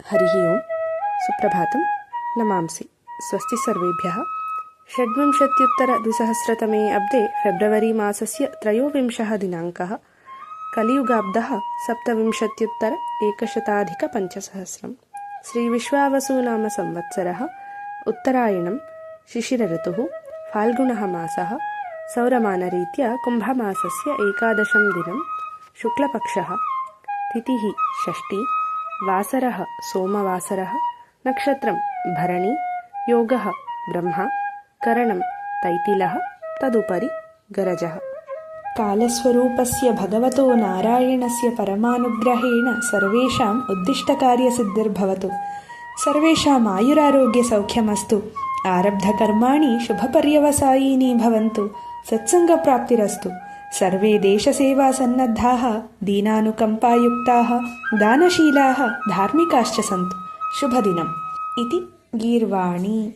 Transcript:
हरिः ओं सुप्रभातं नमांसि। स्वस्ति सर्वेभ्यः। 26-द्विसहस्रतमे अब्दे फेब्रवरी मासस्य 23 दिनाङ्कः। कलियुगाब्दः 27-100 श्रीविश्वावसुनाम संवत्सरः उत्तरायणं शिशिरऋतुः फाल्गुणः मासः सौरमानरीत्या कुम्भमासस्य 11 दिनं शुक्लपक्षः तिथिः षष्ठी वासरः सोमवासरः नक्षत्रं भरणी योगः ब्रह्मा करणं तैतिलः तदुपरि गरजः। कालस्वरूपस्य भगवतो नारायणस्य परमानुग्रहेण सर्वेषाम् उद्दिष्टकार्यसिद्धिर्भवतु। सर्वेषाम् आयुरारोग्यसौख्यमस्तु। आरब्धकर्माणि शुभपर्यवसायिनी भवन्तु। सत्सङ्गप्राप्तिरस्तु। सर्वे देशसेवासन्नद्धाः दीनानुकम्पायुक्ताः दानशीलाः धार्मिकाश्च सन्तु। शुभदिनम् इति गीर्वाणी।